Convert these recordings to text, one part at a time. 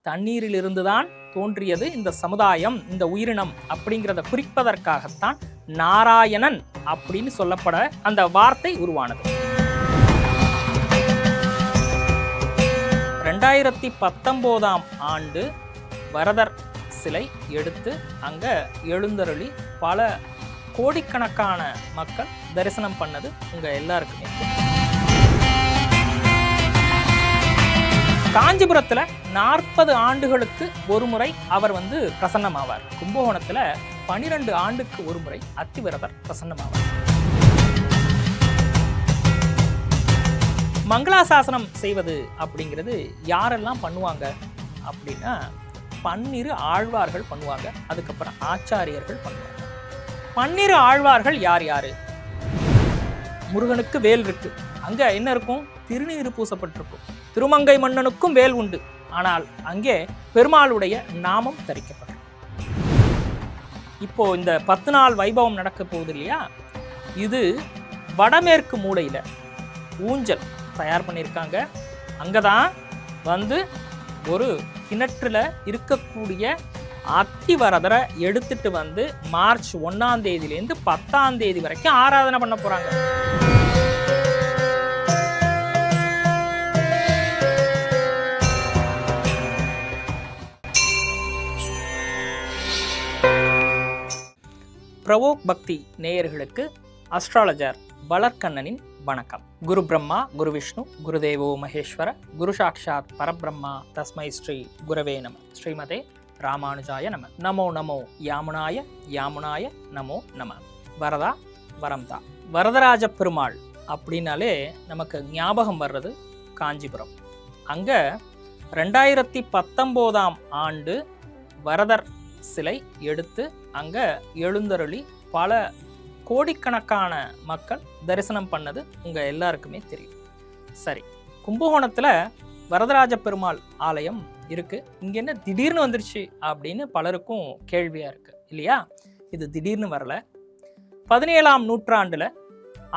தண்ணீரிலிருந்து தான் தோன்றியது இந்த சமுதாயம், இந்த உயிரினம் அப்படிங்கிறத குறிப்பதற்காகத்தான் நாராயணன் அப்படின்னு சொல்லப்பட அந்த வார்த்தை உருவானது. 2019ஆம் ஆண்டு வரதர் சிலை எடுத்து அங்க எழுந்தருளி பல கோடிக்கணக்கான மக்கள் தரிசனம் பண்ணது உங்க எல்லாருக்குமே. காஞ்சிபுரத்துல 40 ஆண்டுகளுக்கு ஒரு முறை அவர் பிரசன்னமாவார். கும்பகோணத்துல 12 ஆண்டுக்கு ஒரு முறை அத்திவரதர் பிரசன்னமாவார். மங்களாசாசனம் செய்வது அப்படிங்கிறது யாரெல்லாம் பண்ணுவாங்க அப்படின்னா, 12 ஆழ்வார்கள் பண்ணுவாங்க. அதுக்கப்புறம் ஆச்சாரியர்கள் பண்ணுவாங்க. 12 ஆழ்வார்கள் யார் யாரு? முருகனுக்கு வேல் இருக்கு, அங்க என்ன இருக்கும்? திருநீறு பூசப்பட்டிருக்கும். திருமங்கை மன்னனுக்கும் வேல் உண்டு, ஆனால் அங்கே பெருமாளுடைய நாமம் தரிக்கப்பட்டிருக்கும். இப்போ இந்த 10 நாள் வைபவம் நடக்க போகுது இல்லையா, இது வடமேற்கு மூலையில ஊஞ்சல் தயார் பண்ணியிருக்காங்க. அங்கதான் ஒரு கிணற்றுல இருக்கக்கூடிய அத்திவரதரை எடுத்துட்டு மார்ச் 1ஆம் தேதியிலேருந்து 10ஆம் தேதி வரைக்கும் ஆராதனை பண்ண போறாங்க. பிரவோக் பக்தி நேயர்களுக்கு அஸ்ட்ராலஜர் வளர்க்கண்ணனின் வணக்கம். குரு பிரம்மா, குரு விஷ்ணு, குருதேவோ மகேஸ்வர, குரு சாட்சாத் பரபிரம்மா, தஸ்மை ஸ்ரீ குரவே நம. ஸ்ரீமதே ராமானுஜாய நம. நமோ நமோ யாமுனாய, யாமுனாய நமோ நம. வரதா வரம்தா. வரதராஜ பெருமாள் அப்படின்னாலே நமக்கு ஞாபகம் வர்றது காஞ்சிபுரம். அங்க 2019ஆம் ஆண்டு வரதர் சிலை எடுத்து அங்க எழுந்தருளி பல கோடிக்கணக்கான மக்கள் தரிசனம் பண்ணது உங்க எல்லாருக்குமே தெரியும். சரி, கும்பகோணத்துல வரதராஜ பெருமாள் ஆலயம் இருக்கு, இங்க என்ன திடீர்னு வந்துருச்சு அப்படின்னு பலருக்கும் கேள்வியா இருக்கு இல்லையா? இது திடீர்னு வரல. 17ஆம் நூற்றாண்டுல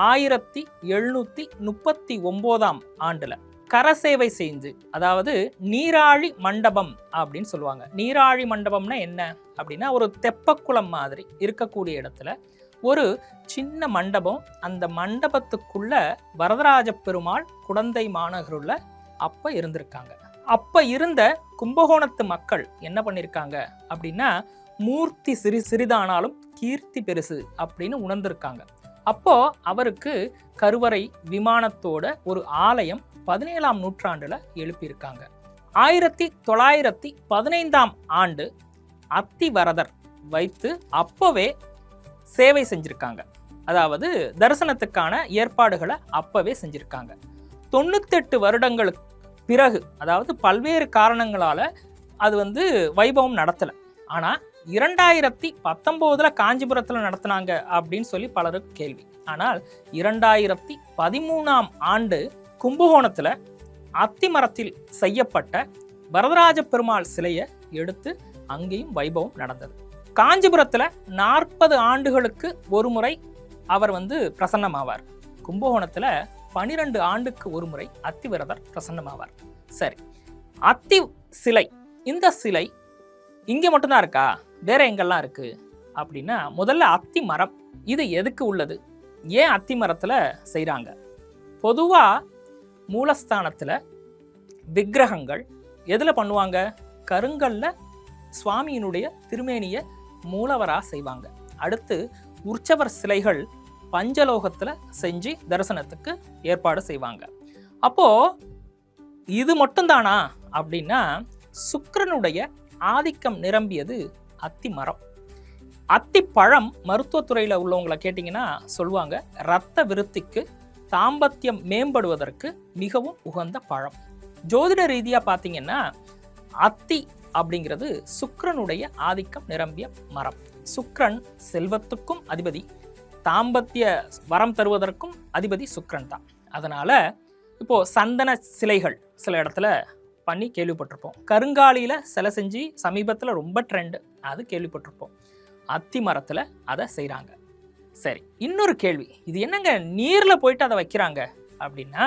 1739ஆம் ஆண்டுல கரசேவை செஞ்சு, அதாவது நீராழி மண்டபம் அப்படின்னு சொல்லுவாங்க. நீராழி மண்டபம்னா என்ன அப்படின்னா, ஒரு தெப்பக்குளம் மாதிரி இருக்கக்கூடிய இடத்துல ஒரு சின்ன மண்டபம். அந்த மண்டபத்துக்குள்ள வரதராஜ பெருமாள் குடந்தை மாநகருள்ள அப்ப இருந்திருக்காங்க. அப்ப இருந்த கும்பகோணத்து மக்கள் என்ன பண்ணிருக்காங்க அப்படின்னா, மூர்த்தி சிறிதானாலும் கீர்த்தி பெருசு அப்படின்னு உணர்ந்திருக்காங்க. அப்போ அவருக்கு கருவறை விமானத்தோட ஒரு ஆலயம் 17ஆம் நூற்றாண்டுல எழுப்பியிருக்காங்க. 1915ஆம் ஆண்டு அத்திவரதர் வைத்து அப்பவே சேவை செஞ்சிருக்காங்க. அதாவது தரிசனத்துக்கான ஏற்பாடுகளை அப்பவே செஞ்சிருக்காங்க. 98 வருடங்களுக்கு பிறகு, அதாவது பல்வேறு காரணங்களால அது வைபவம் நடத்தல. ஆனா 2019 காஞ்சிபுரத்துல நடத்தினாங்க அப்படின்னு சொல்லி பலருக்கு கேள்வி. ஆனால் 2013ஆம் ஆண்டு கும்பகோணத்துல அத்திமரத்தில் செய்யப்பட்ட வரதராஜ பெருமாள் சிலையை எடுத்து அங்கேயும் வைபவம் நடந்தது. காஞ்சிபுரத்துல 40 ஆண்டுகளுக்கு ஒரு முறை அவர் பிரசன்னமாவார். கும்பகோணத்துல 12 ஆண்டுக்கு ஒரு முறை அத்திவரதர் பிரசன்னமாவார். சரி, அத்தி சிலை, இந்த சிலை இங்க மட்டும்தான் இருக்கா? வேற எங்கெல்லாம் இருக்கு அப்படின்னா, முதல்ல அத்தி மரம். இது எதுக்கு உள்ளது? ஏன் அத்தி மரத்துல செய்றாங்க? பொதுவா மூலஸ்தானத்துல விக்கிரகங்கள் எதுல பண்ணுவாங்க? கருங்கல்ல சுவாமியினுடைய திருமேனிய மூலவரா செய்வாங்க. அடுத்து உற்சவர் சிலைகள் பஞ்சலோகத்துல செஞ்சு தரிசனத்துக்கு ஏற்பாடு செய்வாங்க. அப்போ இது மட்டும்தானா அப்படின்னா, சுக்கிரனுடைய ஆதிக்கம் நிரம்பியது அத்தி மரம். அத்தி பழம் மருத்துவத்துறையில உள்ளவங்களை கேட்டீங்கன்னா சொல்லுவாங்க, இரத்த விருத்திக்கு, தாம்பத்தியம் மேம்படுவதற்கு மிகவும் உகந்த பழம். ஜோதிட ரீதியா பார்த்தீங்கன்னா அத்தி அப்படிங்கிறது சுக்கிரனுடைய ஆதிக்கம் நிரம்பிய மரம். சுக்கிரன் செல்வத்துக்கும் அதிபதி, தாம்பத்திய வரம் தருவதற்கும் அதிபதி சுக்கிரன் தான். அதனால இப்போ சந்தன சிலைகள் சில இடத்துல பண்ணி கேள்விப்பட்டிருப்போம். கருங்காலியில சிலை செஞ்சு சமீபத்தில் ரொம்ப ட்ரெண்டு, அது கேள்விப்பட்டிருப்போம். அத்தி மரத்துல அதை செய்கிறாங்க. சரி, இன்னொரு கேள்வி, இது என்னங்க நீர்ல போயிட்டு அதை வைக்கிறாங்க அப்படின்னா,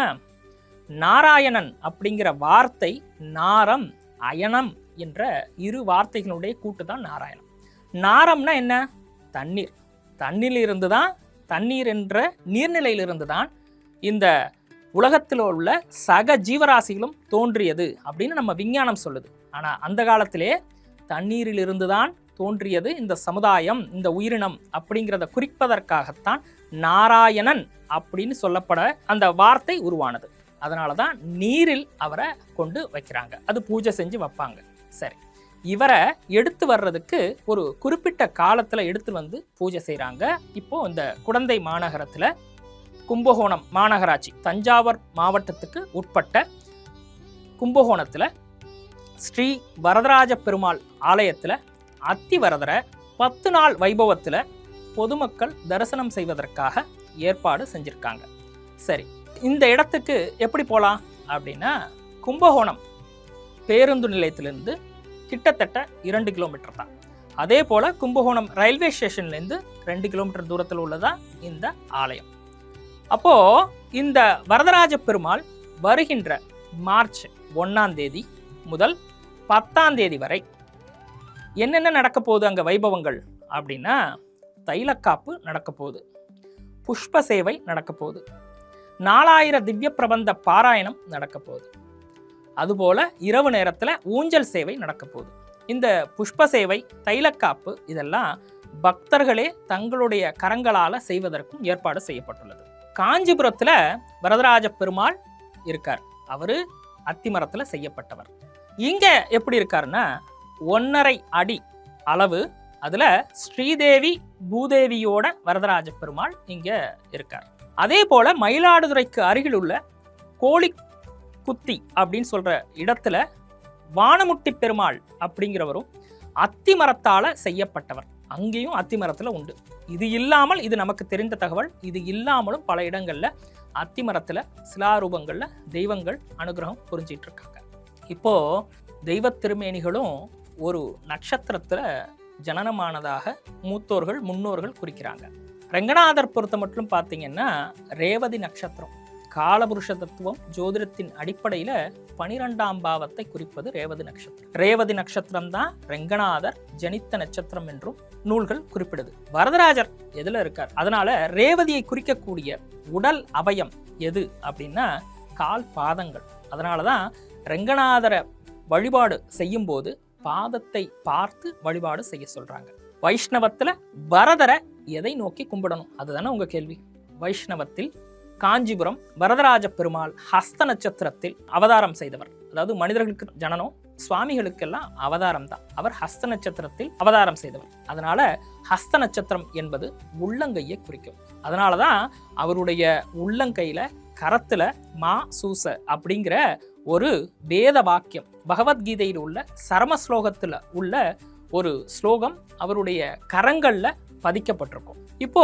நாராயணன் அப்படிங்கிற வார்த்தை நாரம், அயனம் என்ற இரு வார்த்தைகளுடைய கூட்டு தான் நாராயணம். நாரம்னா என்ன? தண்ணீர். தண்ணீரிலிருந்து தான், தண்ணீர் என்ற நீர்நிலையிலிருந்து தான் இந்த உலகத்தில் உள்ள சக ஜீவராசிகளும் தோன்றியது அப்படின்னு நம்ம விஞ்ஞானம் சொல்லுது. ஆனால் அந்த காலத்திலே தண்ணீரிலிருந்து தான் தோன்றியது இந்த சமுதாயம், இந்த உயிரினம் அப்படிங்கிறத குறிப்பதற்காகத்தான் நாராயணன் அப்படின்னு சொல்லப்பட அந்த வார்த்தை உருவானது. அதனால தான் நீரில் அவரை கொண்டு வைக்கிறாங்க, அது பூஜை செஞ்சு வைப்பாங்க. சரி, இவரை எடுத்து வர்றதுக்கு ஒரு குறிப்பிட்ட காலத்தில் எடுத்து வந்து பூஜை செய்கிறாங்க. இப்போ இந்த குடந்தை மாநகரத்தில், கும்பகோணம் மாநகராட்சி, தஞ்சாவூர் மாவட்டத்துக்கு உட்பட்ட கும்பகோணத்தில் ஸ்ரீ வரதராஜ பெருமாள் ஆலயத்தில் அத்திவரதரை 10 நாள் வைபவத்தில் பொதுமக்கள் தரிசனம் செய்வதற்காக ஏற்பாடு செஞ்சுருக்காங்க. சரி, இந்த இடத்துக்கு எப்படி போகலாம் அப்படின்னா, கும்பகோணம் பேருந்து நிலையத்திலிருந்து கிட்டத்தட்ட 2 கிலோமீட்டர் தான். அதே போல் கும்பகோணம் ரயில்வே ஸ்டேஷன்லேருந்து 2 கிலோமீட்டர் தூரத்தில் உள்ளதான் இந்த ஆலயம். அப்போது இந்த வரதராஜ பெருமாள் வருகின்ற மார்ச் 1ஆம் தேதி முதல் 10ஆம் தேதி வரை என்னென்ன நடக்க போகுது அங்கே வைபவங்கள் அப்படின்னா, தைலக்காப்பு நடக்க போகுது, புஷ்ப சேவை நடக்க போகுது, 4000 திவ்ய பிரபந்த பாராயணம் நடக்க போகுது, அதுபோல் இரவு நேரத்தில் ஊஞ்சல் சேவை நடக்க போகுது. இந்த புஷ்ப சேவை, தைலக்காப்பு இதெல்லாம் பக்தர்களே தங்களுடைய கரங்களால் செய்வதற்கும் ஏற்பாடு செய்யப்பட்டுள்ளது. காஞ்சிபுரத்தில் வரதராஜ பெருமாள் இருக்கார். அவர் அத்திமரத்தில் செய்யப்பட்டவர். இங்கே எப்படி இருக்காருன்னா, 1.5 அடி அளவு, அதில் ஸ்ரீதேவி பூதேவியோட வரதராஜ பெருமாள் இங்கே இருக்கார். அதே போல் மயிலாடுதுறைக்கு அருகில் உள்ள கோழி குத்தி அப்படின்னு சொல்கிற இடத்துல வானமுட்டி பெருமாள் அப்படிங்கிறவரும் அத்திமரத்தால் செய்யப்பட்டவர். அங்கேயும் அத்திமரத்தில் உண்டு. இது இல்லாமல், இது நமக்கு தெரிந்த தகவல், இது இல்லாமலும் பல இடங்களில் அத்திமரத்தில் சிலாரூபங்களில் தெய்வங்கள் அனுகிரகம் புரிஞ்சிட்டு இருக்காங்க. இப்போது தெய்வ திருமேனிகளும் ஒரு நட்சத்திரத்தில் ஜனனமானதாக மூத்தோர்கள் முன்னோர்கள் குறிக்கிறாங்க. ரெங்கநாதர் பொறுத்த மட்டும் பார்த்தீங்கன்னா ரேவதி நட்சத்திரம். காலபுருஷ தத்துவம் ஜோதிடத்தின் அடிப்படையில் 12ஆம் பாவத்தை குறிப்பது ரேவதி நட்சத்திரம். ரேவதி நட்சத்திரம் தான் ரெங்கநாதர் ஜனித்த நட்சத்திரம் என்றும் நூல்கள் குறிப்பிடுது. வரதராஜர் எதில் இருக்கார்? அதனால ரேவதியை குறிக்கக்கூடிய உடல் அவயம் எது அப்படின்னா கால் பாதங்கள். அதனால தான் ரெங்கநாதரை வழிபாடு செய்யும் போது பாதத்தை பார்த்து வழிபாடு செய்ய சொல்றாங்க. வைஷ்ணவத்தில் வரதரை எதை நோக்கி கும்பிடணும்? அதுதானே உங்க கேள்வி. வைஷ்ணவத்தில் காஞ்சிபுரம் வரதராஜ பெருமாள் ஹஸ்த நட்சத்திரத்தில் அவதாரம் செய்தவர். அதாவது மனிதர்களுக்கு ஜனனம், சுவாமிகளுக்கெல்லாம் அவதாரம் தான். அவர் ஹஸ்த நட்சத்திரத்தில் அவதாரம் செய்தவர். அதனால ஹஸ்த நட்சத்திரம் என்பது உள்ளங்கையை குறிக்கும். அதனால தான் அவருடைய உள்ளங்கையில கரத்துல மா சூச அப்படிங்கிற ஒரு வேத வாக்கியம், பகவத்கீதையில் உள்ள சரம ஸ்லோகத்தில் உள்ள ஒரு ஸ்லோகம் அவருடைய கரங்கள்ல பதிக்கப்பட்டிருக்கும். இப்போ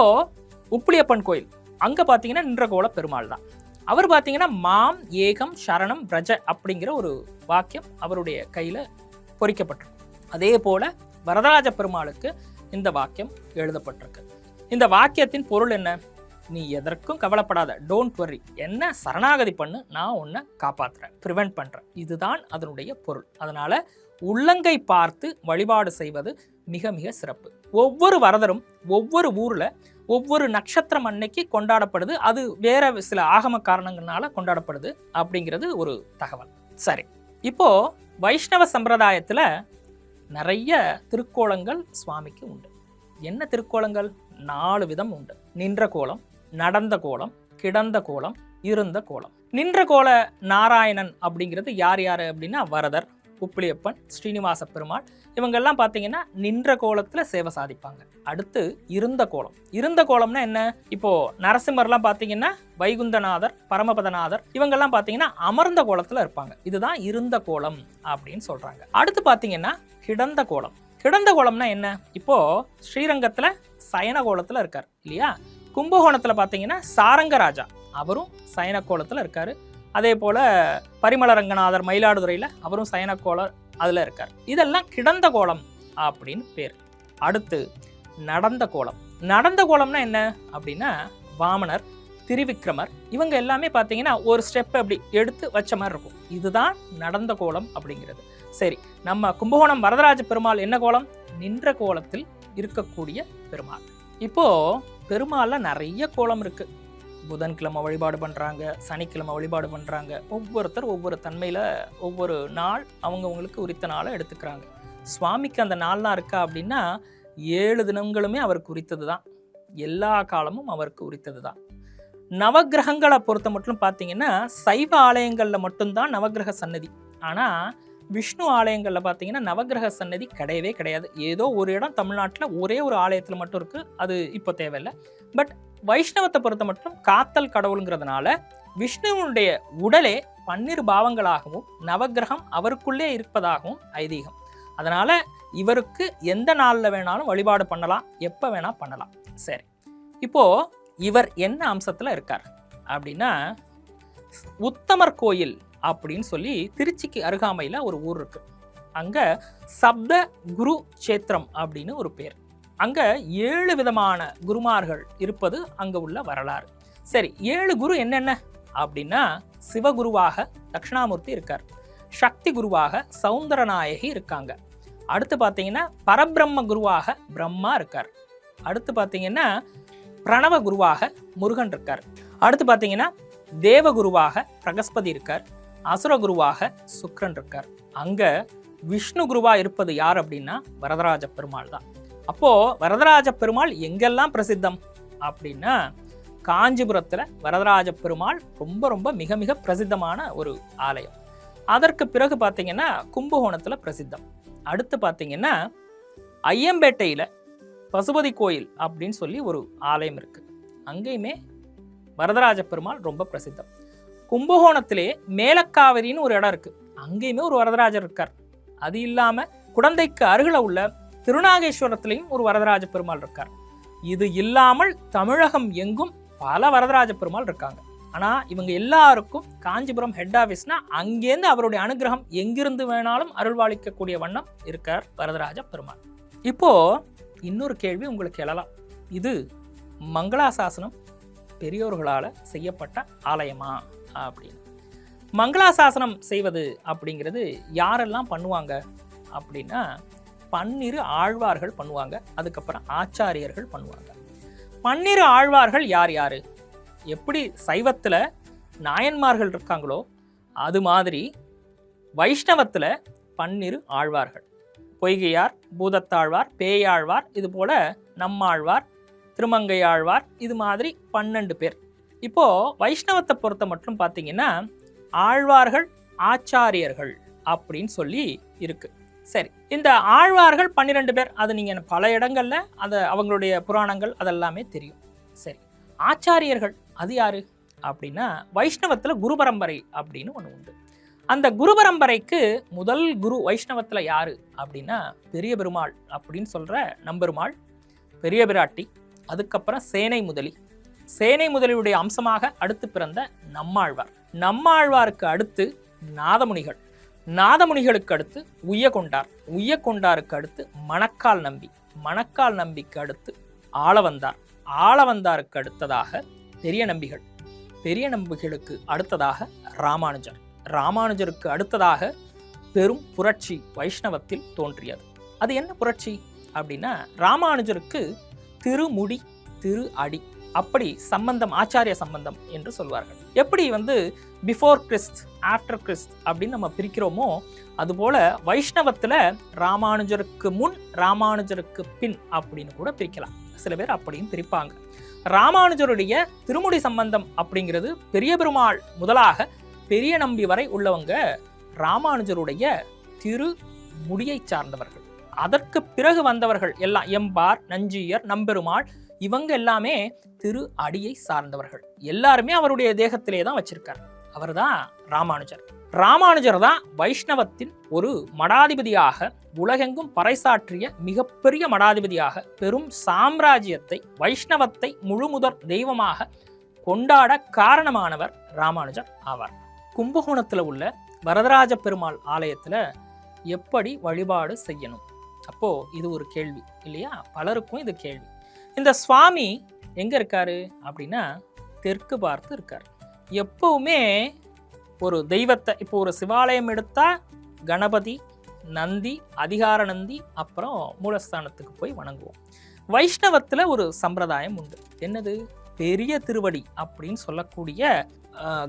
உப்புளியப்பன் கோயில், அங்க பாத்தீங்கன்னா நின்றகோல பெருமாள் தான். அவர் பார்த்தீங்கன்னா மாம் ஏகம் சரணம் பிரஜ அப்படிங்கிற ஒரு வாக்கியம் அவருடைய கையில பொறிக்கப்பட்டிருக்கும். அதே போல வரதராஜ பெருமாளுக்கு இந்த வாக்கியம் எழுதப்பட்டிருக்கு. இந்த வாக்கியத்தின் பொருள் என்ன? நீ எதற்கும் கவலைப்படாத, டோன்ட் வரி, என்ன சரணாகதி பண்ணு, நான் உன்னை காப்பாற்றுறேன், ப்ரிவென்ட் பண்ணுறேன். இதுதான் அதனுடைய பொருள். அதனால உள்ளங்கை பார்த்து வழிபாடு செய்வது மிக மிக சிறப்பு. ஒவ்வொரு வரதரும் ஒவ்வொரு ஊரில் ஒவ்வொரு நட்சத்திரம் அன்னைக்கு கொண்டாடப்படுது. அது வேற சில ஆகம காரணங்களால கொண்டாடப்படுது அப்படிங்கிறது ஒரு தகவல். சரி, இப்போ வைஷ்ணவ சம்பிரதாயத்தில் நிறைய திருக்கோலங்கள் சுவாமிக்கு உண்டு. என்ன திருக்கோலங்கள்? 4 விதம் உண்டு. நின்ற கோலம், நடந்த கோலம், கிடந்த கோலம், இருந்த கோலம். நின்ற கோல நாராயணன் அப்படிங்கிறது யார் யார் அப்படின்னா வரதர், உப்புளியப்பன், ஸ்ரீனிவாச பெருமாள், இவங்கெல்லாம் பார்த்தீங்கன்னா நின்ற கோலத்தில் சேவை சாதிப்பாங்க. அடுத்து இருந்த கோலம். இருந்த கோலம்னா என்ன? இப்போ நரசிம்மர்லாம் பார்த்தீங்கன்னா வைகுந்தநாதர், பரமபதநாதர், இவங்கெல்லாம் பார்த்தீங்கன்னா அமர்ந்த கோலத்தில் இருப்பாங்க. இதுதான் இருந்த கோலம் அப்படின்னு சொல்றாங்க. அடுத்து பார்த்தீங்கன்னா கிடந்த கோலம். கிடந்த கோலம்னா என்ன? இப்போ ஸ்ரீரங்கத்தில் சயன கோலத்தில் இருக்கார் இல்லையா? கும்பகோணத்தில் பார்த்தீங்கன்னா சாரங்கராஜா, அவரும் சயன கோலத்தில் இருக்காரு. அதே போல பரிமள ரங்கநாதர் மயிலாடுதுறையில் அவரும் சயன கோலம் அதில் இருக்கார். இதெல்லாம் கிடந்த கோலம் அப்படின்னு பேர். அடுத்து நடந்த கோலம். நடந்த கோலம்னா என்ன அப்படின்னா வாமனர், திரிவிக்ரமர், இவங்க எல்லாமே பார்த்தீங்கன்னா ஒரு ஸ்டெப் அப்படி எடுத்து வச்ச மாதிரி இருக்கும். இதுதான் நடந்த கோலம் அப்படிங்கிறது. சரி, நம்ம கும்பகோணம் வரதராஜ பெருமாள் என்ன கோலம்? நின்ற கோலத்தில் இருக்கக்கூடிய பெருமாள். இப்போ பெருமாள்ல நிறைய கோலம் இருக்கு. புதன்கிழமை வழிபாடு பண்றாங்க, சனிக்கிழமை வழிபாடு பண்றாங்க. ஒவ்வொருத்தர் ஒவ்வொரு தன்மையில ஒவ்வொரு நாள் அவங்கவுங்களுக்கு உரித்த நாளை எடுத்துக்கிறாங்க. சுவாமிக்கு அந்த நாள்லாம் இருக்கா அப்படின்னா 7 தினங்களுமே அவருக்கு உரித்தது தான். எல்லா காலமும் அவருக்கு உரித்தது தான். நவகிரகங்களை பொறுத்த மட்டும் பார்த்தீங்கன்னா சைவ ஆலயங்களில் மட்டும்தான் நவகிரக சன்னதி. ஆனால் விஷ்ணு ஆலயங்களில் பார்த்தீங்கன்னா நவகிரக சன்னதி கிடையவே கிடையாது. ஏதோ ஒரு இடம் தமிழ்நாட்டில் ஒரே ஒரு ஆலயத்தில் மட்டும் இருக்குது. அது இப்போ தேவையில்லை. பட் வைஷ்ணவத்தை பொறுத்த மட்டும் காத்தல் கடவுளுங்கிறதுனால விஷ்ணுவனுடைய உடலே 12 பாவங்களாகவும் நவகிரகம் அவருக்குள்ளே இருப்பதாகவும் ஐதீகம். அதனால் இவருக்கு எந்த நாளில் வேணாலும் வழிபாடு பண்ணலாம், எப்போ வேணால் பண்ணலாம். சரி, இப்போது இவர் என்ன அம்சத்தில் இருக்கார் அப்படின்னா, உத்தமர் கோயில் அப்படின்னு சொல்லி திருச்சிக்கு அருகாமையில் ஒரு ஊர் இருக்குது. அங்கே சப்த குரு சேத்திரம் அப்படின்னு ஒரு பேர். அங்கே 7 விதமான குருமார்கள் இருப்பது அங்கே உள்ள வரலாறு. சரி, 7 குரு என்னென்ன அப்படின்னா, சிவகுருவாக தட்சிணாமூர்த்தி இருக்கார், சக்தி குருவாக சௌந்தரநாயகி இருக்காங்க, அடுத்து பார்த்தீங்கன்னா பரபிரம்ம குருவாக பிரம்மா இருக்கார், அடுத்து பார்த்தீங்கன்னா பிரணவ குருவாக முருகன் இருக்கார், அடுத்து பார்த்தீங்கன்னா தேவகுருவாக பிரகஸ்பதி இருக்கார், அசுர குருவாக சுக்கிரன் இருக்கார். அங்கே விஷ்ணு குருவா இருப்பது யார் அப்படின்னா வரதராஜ பெருமாள் தான். அப்போது வரதராஜ பெருமாள் எங்கெல்லாம் பிரசித்தம் அப்படின்னா, காஞ்சிபுரத்தில் வரதராஜ பெருமாள் ரொம்ப ரொம்ப மிக மிக பிரசித்தமான ஒரு ஆலயம். அதற்கு பிறகு பார்த்தீங்கன்னா கும்பகோணத்தில் பிரசித்தம். அடுத்து பார்த்தீங்கன்னா ஐயம்பேட்டையில் பசுபதி கோயில் அப்படின்னு சொல்லி ஒரு ஆலயம் இருக்குது. அங்கேயுமே வரதராஜ பெருமாள் ரொம்ப பிரசித்தம். கும்பகோணத்திலே மேலக்காவிரின்னு ஒரு இடம் இருக்குது. அங்கேயுமே ஒரு வரதராஜர் இருக்கார். அது இல்லாமல் குடந்தைக்கு அருகில் உள்ள திருநாகேஸ்வரத்திலையும் ஒரு வரதராஜ பெருமாள் இருக்கார். இது இல்லாமல் தமிழகம் எங்கும் பல வரதராஜ பெருமாள் இருக்காங்க. ஆனால் இவங்க எல்லாருக்கும் காஞ்சிபுரம் ஹெட் ஆஃபீஸ்னா அங்கேருந்து அவருடைய அனுகிரகம் எங்கிருந்து வேணாலும் அருள்வாளிக்கக்கூடிய வண்ணம் இருக்கார் வரதராஜ பெருமாள். இப்போ இன்னொரு கேள்வி உங்களுக்கு எழலாம், இது மங்களாசாசனம் பெரியோர்களால் செய்யப்பட்ட ஆலயமா அப்படின்னு. மங்களாசாசனம் செய்வது அப்படிங்கிறது யாரெல்லாம் பண்ணுவாங்க அப்படின்னா, 12 ஆழ்வார்கள் பண்ணுவாங்க, அதுக்கப்புறம் ஆச்சாரியர்கள் பண்ணுவாங்க. 12 ஆழ்வார்கள் யார் யார்? எப்படி சைவத்தில் நாயன்மார்கள் இருக்காங்களோ அது மாதிரி வைஷ்ணவத்தில் 12 ஆழ்வார்கள். பொய்கையார், பூதத்தாழ்வார், பேயாழ்வார், இது போல் நம்மாழ்வார், திருமங்கையாழ்வார், இது மாதிரி 12 பேர். இப்போது வைஷ்ணவத்தை பொறுத்த மட்டும் பார்த்தீங்கன்னா ஆழ்வார்கள், ஆச்சாரியர்கள் அப்படின்னு சொல்லி இருக்குது. சரி, இந்த ஆழ்வார்கள் 12 பேர், அது நீங்கள் பல இடங்களில் அதை அவங்களுடைய புராணங்கள் அதெல்லாமே தெரியும். சரி, ஆச்சாரியர்கள் அது யாரு அப்படின்னா, வைஷ்ணவத்தில் குரு பரம்பரை அப்படின்னு ஒன்று உண்டு. அந்த குரு பரம்பரைக்கு முதல் குரு வைஷ்ணவத்தில் யாரு அப்படின்னா பெரிய பெருமாள் அப்படின்னு சொல்கிற நம்பெருமாள், பெரிய பிராட்டி, அதுக்கப்புறம் சேனை முதலி, சேனை முதலியுடைய அம்சமாக அடுத்து பிறந்த நம்மாழ்வார், நம்மாழ்வாருக்கு அடுத்து நாதமுனிகள், நாதமுனிகளுக்கு அடுத்து உய்யகொண்டார், உய்யகொண்டாருக்கு அடுத்து மணக்கால் நம்பி, மணக்கால் நம்பிக்கு அடுத்து ஆளவந்தார், ஆளவந்தாருக்கு அடுத்ததாக பெரிய நம்பிகள், பெரிய நம்பிகளுக்கு அடுத்ததாக ராமானுஜர், ராமானுஜருக்கு அடுத்ததாக பெரும் புரட்சி வைஷ்ணவத்தில் தோன்றியது. அது என்ன புரட்சி அப்படின்னா, ராமானுஜருக்கு திருமுடி திரு அடி அப்படி சம்பந்தம், ஆச்சாரிய சம்பந்தம் என்று சொல்வார்கள். எப்படி பிஃபோர் கிறிஸ்ட் ஆஃப்டர் கிறிஸ்ட் அப்படின்னு நம்ம பிரிக்கிறோமோ அதுபோல வைஷ்ணவத்தில் ராமானுஜருக்கு முன் ராமானுஜருக்கு பின் அப்படின்னு கூட பிரிக்கலாம். சில பேர் அப்படியும் பிரிப்பாங்க. ராமானுஜருடைய திருமுடி சம்பந்தம் அப்படிங்கிறது பெரிய பெருமாள் முதலாக பெரிய நம்பி வரை உள்ளவங்க ராமானுஜருடைய திருமுடியை சார்ந்தவர்கள். அதற்கு பிறகு வந்தவர்கள் எல்லாம் எம்பார், நஞ்சியர், நம்பெருமாள், இவங்க எல்லாமே திரு அடியை சார்ந்தவர்கள். எல்லாருமே அவருடைய தேகத்திலே தான் வச்சிருக்கார். அவர் தான் ராமானுஜர். ராமானுஜர் தான் வைஷ்ணவத்தின் ஒரு மடாதிபதியாக, உலகெங்கும் பறைசாற்றிய மிகப்பெரிய மடாதிபதியாக, பெரும் சாம்ராஜ்யத்தை, வைஷ்ணவத்தை முழுமுதற் தெய்வமாக கொண்டாட காரணமானவர் ராமானுஜர் ஆவார். கும்பகோணத்தில் உள்ள வரதராஜ பெருமாள் ஆலயத்தில் எப்படி வழிபாடு செய்யணும்? அப்போது இது ஒரு கேள்வி இல்லையா? பலருக்கும் இது கேள்வி. இந்த சுவாமி எங்கே இருக்காரு அப்படின்னா தெற்கு பார்த்து இருக்கார். எப்பவுமே ஒரு தெய்வத்தை, இப்போ ஒரு சிவாலயம் எடுத்தா கணபதி, நந்தி, அதிகார நந்தி, அப்புறம் மூலஸ்தானத்துக்கு போய் வணங்குவோம். வைஷ்ணவத்துல ஒரு சம்பிரதாயம் உண்டு. என்னது? பெரிய திருவடி அப்படின்னு சொல்லக்கூடிய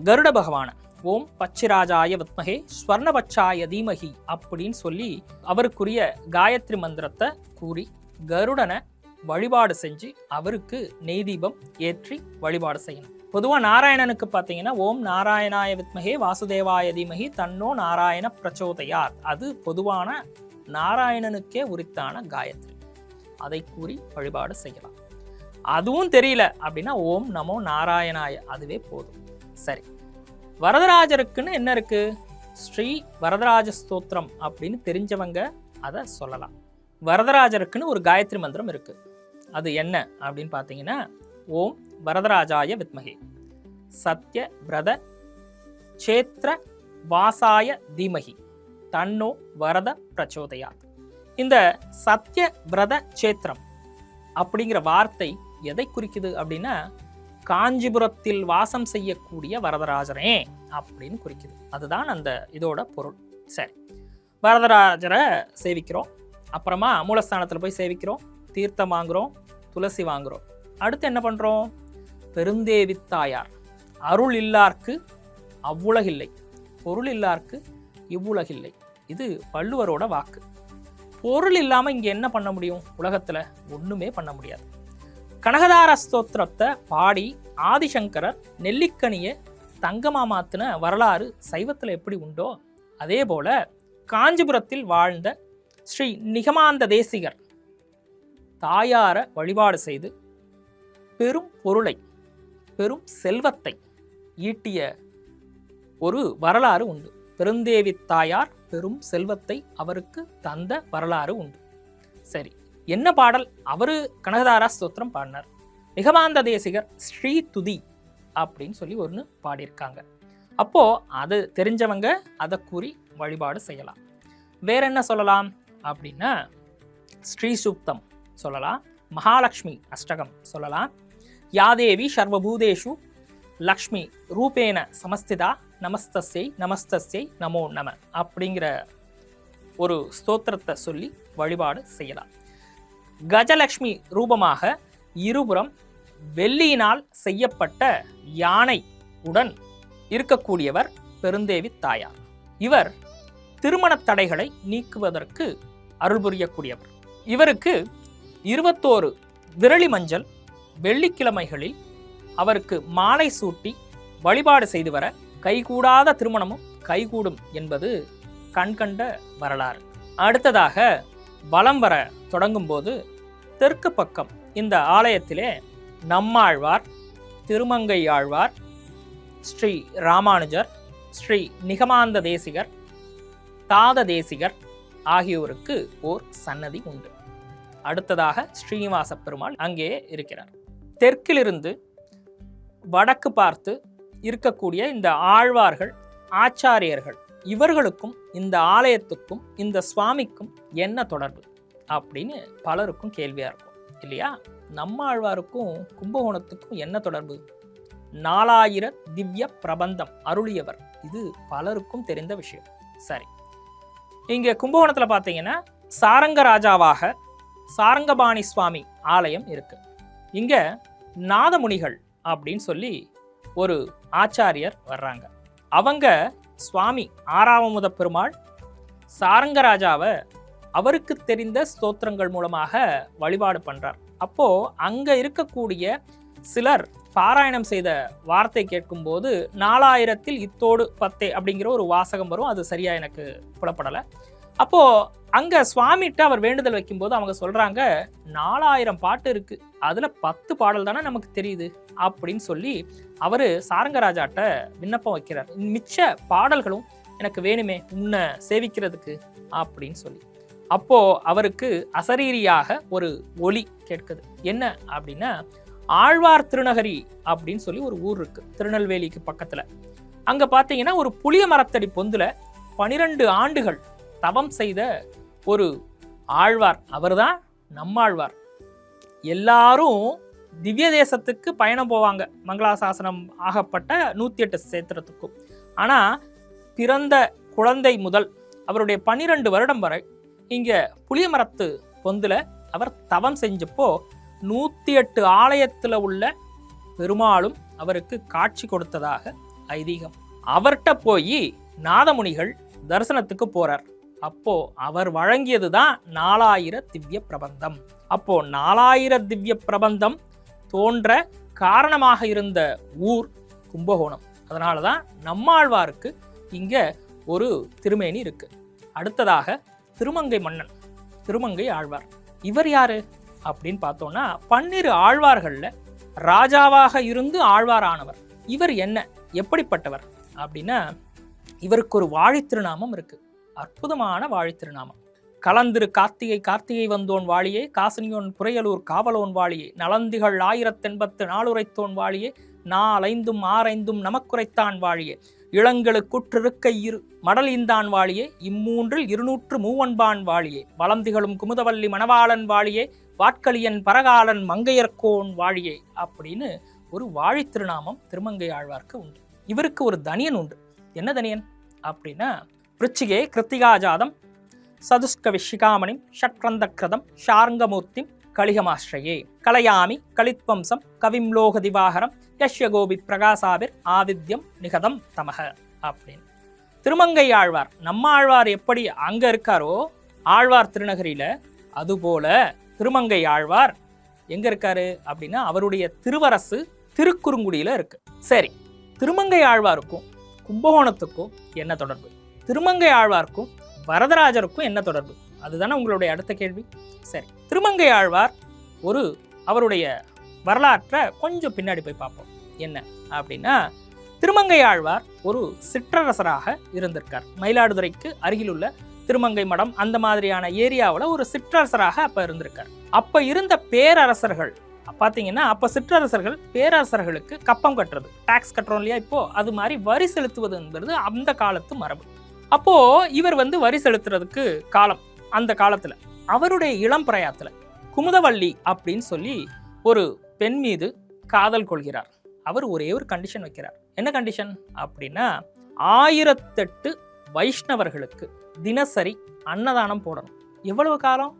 கருட பகவான ஓம் பச்சிராஜாய வித்மகே ஸ்வர்ணபட்சாய தீமகி அப்படின்னு சொல்லி அவருக்குரிய காயத்ரி மந்திரத்தை கூறி கருடனை வழிபாடு செஞ்சு அவருக்கு நெய் தீபம் ஏற்றி வழிபாடு செய்யணும். பொதுவாக நாராயணனுக்கு பார்த்தீங்கன்னா ஓம் நாராயணாய வித்மகே வாசுதேவாய தீமகி தன்னோ நாராயண பிரச்சோதயாத், அது பொதுவான நாராயணனுக்கே உரித்தான காயத்ரி. அதை கூறி வழிபாடு செய்யலாம். அதுவும் தெரியல அப்படின்னா ஓம் நமோ நாராயணாய, அதுவே போதும். சரி, வரதராஜருக்குன்னு என்ன இருக்கு? ஸ்ரீ வரதராஜ ஸ்தோத்திரம் அப்படின்னு தெரிஞ்சவங்க அதை சொல்லலாம். வரதராஜருக்குன்னு ஒரு காயத்ரி மந்திரம் இருக்கு. அது என்ன அப்படின்னு பார்த்தீங்கன்னா ஓம் வரதராஜாய வித்மகே சத்ய பிரத சேத்ர வாசாய தீமகி தன்னோ வரத பிரச்சோதயாத். இந்த சத்ய பிரத சேத்திரம் அப்படிங்கிற வார்த்தை எதை குறிக்குது அப்படின்னா காஞ்சிபுரத்தில் வாசம் செய்யக்கூடிய வரதராஜரே அப்படின்னு குறிக்குது. அதுதான் அந்த இதோட பொருள். சரி, வரதராஜரை சேவிக்கிறோம், அப்புறமா மூலஸ்தானத்தில் போய் சேவிக்கிறோம், தீர்த்தம் வாங்குறோம், துளசி வாங்குறோம். அடுத்து என்ன பண்ணுறோம்? பெருந்தேவி தாயார் அருள் இல்லார்க்கு அவ்வுலகில்லை, பொருள் இல்லார்க்கு இவ்வுலகில்லை. இது வள்ளுவரோட வாக்கு. பொருள் இல்லாமல் இங்கே என்ன பண்ண முடியும்? உலகத்தில் ஒன்றுமே பண்ண முடியாது. கனகதார ஸ்தோத்திரத்தை பாடி ஆதிசங்கரர் நெல்லிக்கனியை தங்கமா மாத்தின வரலாறு சைவத்தில் எப்படி உண்டோ அதே போல காஞ்சிபுரத்தில் வாழ்ந்த ஸ்ரீ நிகமாந்த தேசிகர் தாயார வழிபாடு செய்து பெரும் பொருளை, பெரும் செல்வத்தை ஈட்டிய ஒரு வரலாறு உண்டு. பெருந்தேவி தாயார் பெரும் செல்வத்தை அவருக்கு தந்த வரலாறு உண்டு. சரி, என்ன பாடல்? அவரு கனகதாரா ஸ்தோத்திரம் பாடினார். நிகமாந்த தேசிகர் ஸ்ரீ துதி அப்படின்னு சொல்லி ஒன்று பாடியிருக்காங்க. அப்போ அது தெரிஞ்சவங்க அதை கூறி வழிபாடு செய்யலாம். வேற என்ன சொல்லலாம் அப்படின்னா ஸ்ரீ சூக்தம் சொல்லலாம், மகாலட்சுமி அஷ்டகம் சொல்லலாம், யாதேவி சர்வபூதேஷு லக்ஷ்மி ரூபேன சமஸ்திதா நமஸ்தஸ்யை நமஸ்தஸ்யை நமோ நம அப்படிங்கிற ஒரு ஸ்தோத்திரத்தை சொல்லி வழிபாடு செய்யலாம். கஜலட்சுமி ரூபமாக இருபுறம் வெள்ளியினால் செய்யப்பட்ட யானை உடன் இருக்கக்கூடியவர் பெருந்தேவி தாயார். இவர் திருமண தடைகளை நீக்குவதற்கு அருள் புரியக்கூடியவர். இவருக்கு 21 விரலி மஞ்சள் வெள்ளிக்கிழமைகளில் அவருக்கு மாலை சூட்டி வழிபாடு செய்து வர கைகூடாத திருமணமும் கைகூடும் என்பது கண்கண்ட வரலாறு. அடுத்ததாக வலம் வர தொடங்கும் போது தெற்கு பக்கம் இந்த ஆலயத்திலே நம்மாழ்வார், திருமங்கை ஆழ்வார், ஸ்ரீ ராமானுஜர், ஸ்ரீ நிகமாந்த தேசிகர், தாத தேசிகர் ஆகியோருக்கு ஓர் சன்னதி உண்டு. அடுத்ததாக ஸ்ரீனிவாச பெருமாள் அங்கே இருக்கிறார். தெற்கிலிருந்து வடக்கு பார்த்து இருக்கக்கூடிய இந்த ஆழ்வார்கள், ஆச்சாரியர்கள், இவர்களுக்கும் இந்த ஆலயத்துக்கும் இந்த சுவாமிக்கும் என்ன தொடர்பு அப்படின்னு பலருக்கும் கேள்வியா இருக்கும் இல்லையா? நம்மாழ்வாருக்கும் கும்பகோணத்துக்கும் என்ன தொடர்பு? 4000 திவ்ய பிரபந்தம் அருளியவர். இது பலருக்கும் தெரிந்த விஷயம். சரி, இங்க கும்பகோணத்துல பார்த்தீங்கன்னா சாரங்கராஜாவாக சாரங்கபாணி சுவாமி ஆலயம் இருக்கு. இங்க நாதமுனிகள் அப்படின்னு சொல்லி ஒரு ஆச்சாரியர் வர்றாங்க. அவங்க சுவாமி ஆறாவமுத பெருமாள் சாரங்கராஜாவை அவருக்கு தெரிந்த ஸ்தோத்திரங்கள் மூலமாக வழிபாடு பண்றார். அப்போ அங்க இருக்கக்கூடிய சிலர் பாராயணம் செய்த வார்த்தை கேட்கும்போது 4000ல் இத்தோடு 10 அப்படிங்கிற ஒரு வாசகம் வரும். அது சரியா எனக்கு புலப்படலை. அப்போ அங்க சுவாமிகிட்ட அவர் வேண்டுதல் வைக்கும்போது அவங்க சொல்றாங்க, 4000 பாட்டு இருக்கு, அதுல 10 பாடல் தானே நமக்கு தெரியுது அப்படின்னு சொல்லி அவரு சாரங்கராஜாட்ட விண்ணப்பம் வைக்கிறார். மிச்ச பாடல்களும் எனக்கு வேணுமே உன்னை சேவிக்கிறதுக்கு அப்படின்னு சொல்லி. அப்போ அவருக்கு அசரீரியாக ஒரு ஒலி கேட்குது. என்ன அப்படின்னா ஆழ்வார் திருநகரி அப்படின்னு சொல்லி ஒரு ஊர் இருக்கு திருநெல்வேலிக்கு பக்கத்துல. அங்க பாத்தீங்கன்னா ஒரு புளிய மரத்தடி பொந்துல 12 ஆண்டுகள் தவம் செய்த ஒரு ஆழ்வார், அவர்தான் நம்மாழ்வார். எல்லாரும் திவ்ய தேசத்துக்கு பயணம் போவாங்க, மங்களாசாசனம் ஆகப்பட்ட 108 சேத்திரத்துக்கும். ஆனால் பிறந்த குழந்தை முதல் அவருடைய 12 வருடம் வரை இங்கே புளியமரத்து பொந்தில் அவர் தவம் செஞ்சப்போ 108 ஆலயத்தில் உள்ள பெருமாளும் அவருக்கு காட்சி கொடுத்ததாக ஐதீகம். அவர்கிட்ட போய் நாதமுனிகள் தரிசனத்துக்கு போறார். அப்போ அவர் வழங்கியது தான் 4000 திவ்ய பிரபந்தம். அப்போ 4000 திவ்ய பிரபந்தம் தோன்ற காரணமாக இருந்த ஊர் கும்பகோணம். அதனால தான் நம்மாழ்வாருக்கு இங்க ஒரு திருமேனி இருக்கு. அடுத்ததாக திருமங்கை மன்னன், திருமங்கை ஆழ்வார். இவர் யாரு அப்படின்னு பார்த்தோம்னா 12 ஆழ்வார்கள்ல ராஜாவாக இருந்து ஆழ்வாரானவர். இவர் என்ன, எப்படிப்பட்டவர் அப்படின்னா, இவருக்கு ஒரு வாழி திருநாமம் இருக்கு. அற்புதமான வாழி திருநாமம். கலந்திரு கார்த்திகை கார்த்திகை வந்தோன் வாழியே, காசினியோன் புரையலூர் காவலோன் வாழியே, நலந்திகள் 1084 உரைத்தோன் வாழியே, 4 5 நமக்குரைத்தான் வாழியே, இளங்களுக்குற்றிருக்க இரு மடலீந்தான் வாழியே, இம்மூன்றில் 203 வாழியே, வளந்திகளும் குமுதவல்லி மணவாளன் வாழியே, வாட்களியன் பரகாலன் மங்கையர்கோன் வாழியே அப்படின்னு ஒரு வாழி திருநாமம் திருமங்கை ஆழ்வார்க்கு உண்டு. இவருக்கு ஒரு தனியன் உண்டு. என்ன தனியன் அப்படின்னா, விருச்சிகே கிருத்திகாஜாதம் சதுஷ்கவிஷிகாமணிம் ஷட்ரந்தக்ரதம் ஷார்ங்கமூர்த்திம் கலிகமாஸ்ரயே கலையாமி கலித்வம்சம் கவிம் லோக திவாகரம் யஷ்ய கோபி பிரகாசாபிர் ஆதித்யம் நிகதம் தமக அப்படின்னு. திருமங்கை ஆழ்வார், நம்ம ஆழ்வார் எப்படி அங்க இருக்காரோ ஆழ்வார் திருநகரியில, அதுபோல திருமங்கை ஆழ்வார் எங்க இருக்காரு அப்படின்னா அவருடைய திருவரசு திருக்குறுங்குடியில இருக்கு. சரி, திருமங்கை ஆழ்வாருக்கும் கும்பகோணத்துக்கும் என்ன தொடர்பு? திருமங்கை ஆழ்வாருக்கும் வரதராஜருக்கும் என்ன தொடர்பு? அதுதானே உங்களுடைய அடுத்த கேள்வி. சரி, திருமங்கை ஆழ்வார் அவருடைய வரலாற்றை கொஞ்சம் பின்னாடி போய் பார்ப்போம். என்ன அப்படின்னா, திருமங்கை ஆழ்வார் ஒரு சிற்றரசராக இருந்திருக்கார். மயிலாடுதுறைக்கு அருகிலுள்ள திருமங்கை மடம் அந்த மாதிரியான ஏரியாவில் ஒரு சிற்றரசராக அப்ப இருந்திருக்கார். அப்ப இருந்த பேரரசர்கள் பார்த்தீங்கன்னா, அப்ப சிற்றரசர்கள் பேரரசர்களுக்கு கப்பம் கட்டுறது, டாக்ஸ் கட்டுறோம் இல்லையா, இப்போ அது மாதிரி வரி செலுத்துவது என்பது அந்த காலத்து மரபு. அப்போ இவர் வரி செலுத்துறதுக்கு காலம், அந்த காலத்துல அவருடைய இளம் பிரயாத்துல குமுதவல்லி அப்படின்னு சொல்லி ஒரு பெண் மீது காதல் கொள்கிறார். அவர் ஒரே ஒரு கண்டிஷன் வைக்கிறார். என்ன கண்டிஷன் அப்படின்னா, 1008 வைஷ்ணவர்களுக்கு தினசரி அன்னதானம் போடணும். எவ்வளவு காலம்?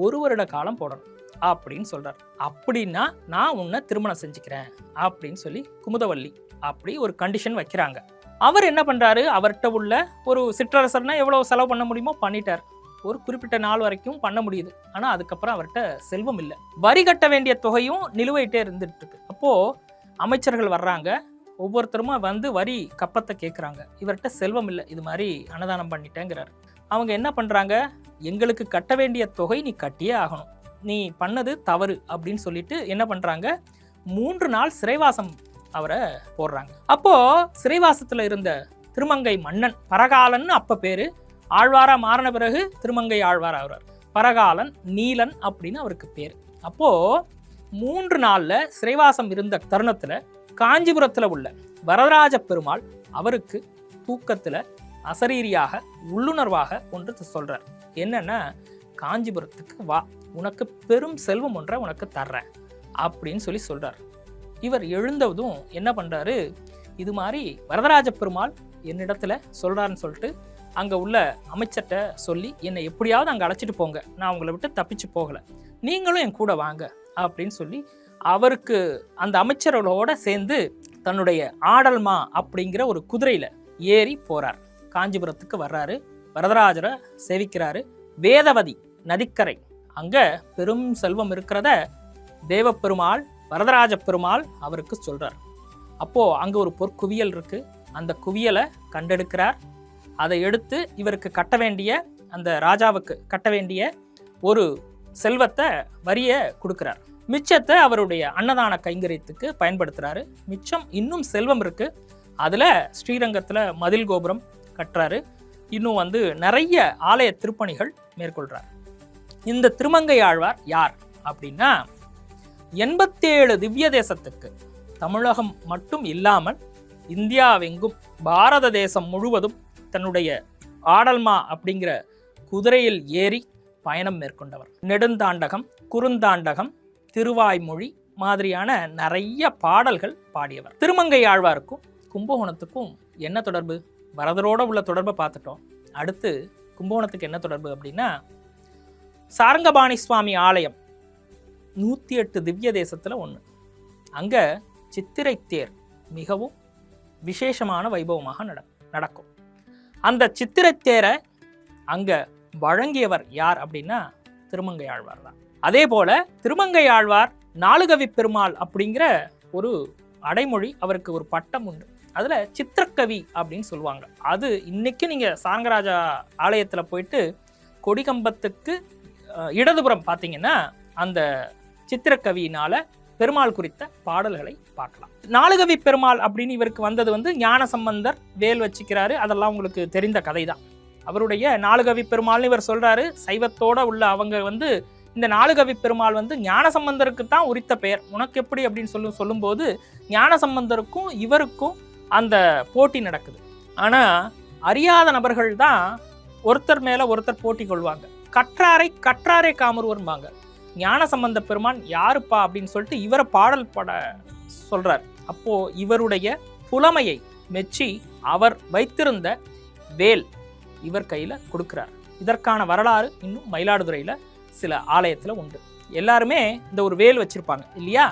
1 வருட காலம் போடணும் அப்படின்னு சொல்றார். அப்படின்னா நான் உன்னை திருமணம் செஞ்சுக்கிறேன் அப்படின்னு சொல்லி குமுதவல்லி அப்படி ஒரு கண்டிஷன் வைக்கிறாங்க. அவர் என்ன பண்றாரு, அவர்கிட்ட உள்ள ஒரு சிற்றரசர்னா எவ்வளவு செலவு பண்ண முடியுமோ பண்ணிட்டார். ஒரு குறிப்பிட்ட நாள் வரைக்கும் பண்ண முடியுது. ஆனா அதுக்கப்புறம் அவர்கிட்ட செல்வம் இல்லை. வரி கட்ட வேண்டிய தொகையும் நிலுவையிட்டே இருந்துட்டு இருக்கு. அப்போ அமைச்சர்கள் வர்றாங்க, ஒவ்வொருத்தருமா வரி கப்பத்தை கேட்குறாங்க. இவர்கிட்ட செல்வம் இல்லை, இது மாதிரி அன்னதானம் பண்ணிட்டேங்கிறார். அவங்க என்ன பண்றாங்க, எங்களுக்கு கட்ட வேண்டிய தொகை நீ கட்டியே ஆகணும், நீ பண்ணது தவறு அப்படின்னு சொல்லிட்டு என்ன பண்றாங்க, 3 நாள் சிறைவாசம் அவரை போடுறாங்க. அப்போ சிறைவாசத்துல இருந்த திருமங்கை மன்னன் பரகாலன், அப்ப பேரு, ஆழ்வாரா மாறின பிறகு திருமங்கை ஆழ்வார் ஆகிறார். பரகாலன், நீலன் அப்படின்னு அவருக்கு பேர். அப்போ 3 நாள்ல சிறைவாசம் இருந்த தருணத்துல காஞ்சிபுரத்துல உள்ள வரதராஜ பெருமாள் அவருக்கு தூக்கத்துல அசரீரியாக உள்ளுணர்வாக ஒன்று சொல்றார். என்னன்னா, காஞ்சிபுரத்துக்கு வா, உனக்கு பெரும் செல்வம் ஒன்றை உனக்கு தர்றேன் அப்படின்னு சொல்லி சொல்றார். இவர் எழுந்ததும் என்ன பண்றாரு, இது மாதிரி வரதராஜ பெருமாள் என்னிடத்துல சொல்றாருன்னு சொல்லிட்டு அங்க உள்ள அமைச்சர்கிட்ட சொல்லி என்னை எப்படியாவது அங்க அழைச்சிட்டு போங்க, நான் உங்களை விட்டு தப்பிச்சு போகல, நீங்களும் என் கூட வாங்க அப்படின்னு சொல்லி அவருக்கு அந்த அமைச்சர்களோட சேர்ந்து தன்னுடைய ஆடல்மா அப்படிங்கிற ஒரு குதிரையில ஏறி போறார். காஞ்சிபுரத்துக்கு வர்றாரு, வரதராஜரை சேவிக்கிறாரு. வேதவதி நதிக்கரை, அங்க பெரும் செல்வம் இருக்கிறத தேவப்பெருமாள் வரதராஜ பெருமாள் அவருக்கு சொல்றார். அப்போ அங்க ஒரு பொற்குவியல் இருக்கு, அந்த குவியலை கண்டெடுக்கிறார். அதை எடுத்து இவருக்கு கட்ட வேண்டிய, அந்த ராஜாவுக்கு கட்ட வேண்டிய ஒரு செல்வத்தை வரிய கொடுக்கிறார். மிச்சத்தை அவருடைய அன்னதான கைங்கரியத்துக்கு பயன்படுத்துறாரு. மிச்சம் இன்னும் செல்வம் இருக்கு, அதுல ஸ்ரீரங்கத்துல மதில் கோபுரம் கட்டுறாரு. இன்னும் நிறைய ஆலய திருப்பணிகள் மேற்கொள்றார். இந்த திருமங்கை ஆழ்வார் யார் அப்படின்னா, 87 திவ்ய தேசத்துக்கு, தமிழகம் மட்டும் இல்லாமல் இந்தியாவெங்கும் பாரத தேசம் முழுவதும் தன்னுடைய ஆடல்மா அப்படிங்கிற குதிரையில் ஏறி பயணம் மேற்கொண்டவர். நெடுந்தாண்டகம், குறுந்தாண்டகம், திருவாய்மொழி, மாதிரியான நிறைய பாடல்கள் பாடியவர். திருமங்கை ஆழ்வாருக்கும் கும்பகோணத்துக்கும் என்ன தொடர்பு? வரதரோட உள்ள தொடர்பை பார்த்துட்டோம். அடுத்து கும்பகோணத்துக்கு என்ன தொடர்பு அப்படின்னா, சாரங்கபாணி சுவாமி ஆலயம் 108 திவ்ய தேசத்தில் ஒன்று. அங்கே சித்திரை தேர் மிகவும் விசேஷமான வைபவமாக நடக்கும். அந்த சித்திரை தேரை அங்கே வழங்கியவர் யார் அப்படின்னா திருமங்கை ஆழ்வார் தான். அதே போல திருமங்கை ஆழ்வார் நாலுகவி பெருமாள் அப்படிங்கிற ஒரு அடைமொழி, அவருக்கு ஒரு பட்டம் உண்டு. அதில் சித்திரக்கவி அப்படின்னு சொல்லுவாங்க. அது இன்னைக்கு நீங்கள் சாரங்கராஜா ஆலயத்தில் போயிட்டு கொடிகம்பத்துக்கு இடதுபுறம் பார்த்தீங்கன்னா அந்த சித்திரக்கவியினால பெருமாள் குறித்த பாடல்களை பார்க்கலாம். நாலுகவி பெருமாள் அப்படின்னு இவருக்கு வந்தது ஞானசம்பந்தர் வேல் வச்சுக்கிறாரு. அதெல்லாம் உங்களுக்கு தெரிந்த கதை தான். அவருடைய நாலுகவி பெருமாள்னு இவர் சொல்றாரு. சைவத்தோட உள்ள அவங்க இந்த நாலுகவி பெருமாள் ஞானசம்பந்தருக்கு தான் உரித்த பெயர். உனக்கு எப்படி அப்படின்னு சொல்லும்போது ஞானசம்பந்தருக்கும் இவருக்கும் அந்த போட்டி நடக்குது. ஆனா அறியாத நபர்கள் தான் ஒருத்தர் மேல ஒருத்தர் போட்டி கொள்வாங்க. கற்றாரை காமருவர்பாங்க. ஞானசம்பந்த பெருமான் யாருப்பா அப்படின்னு சொல்லிட்டு இவரை பாடல் பாட சொல்றார். அப்போ இவருடைய புலமையை மெச்சி அவர் வைத்திருந்த வேல் இவர் கையில கொடுக்கிறார். இதற்கான வரலாறு இன்னும் மயிலாடுதுறையில சில ஆலயத்துல உண்டு. எல்லாருமே இந்த ஒரு வேல் வச்சிருப்பாங்க இல்லையா?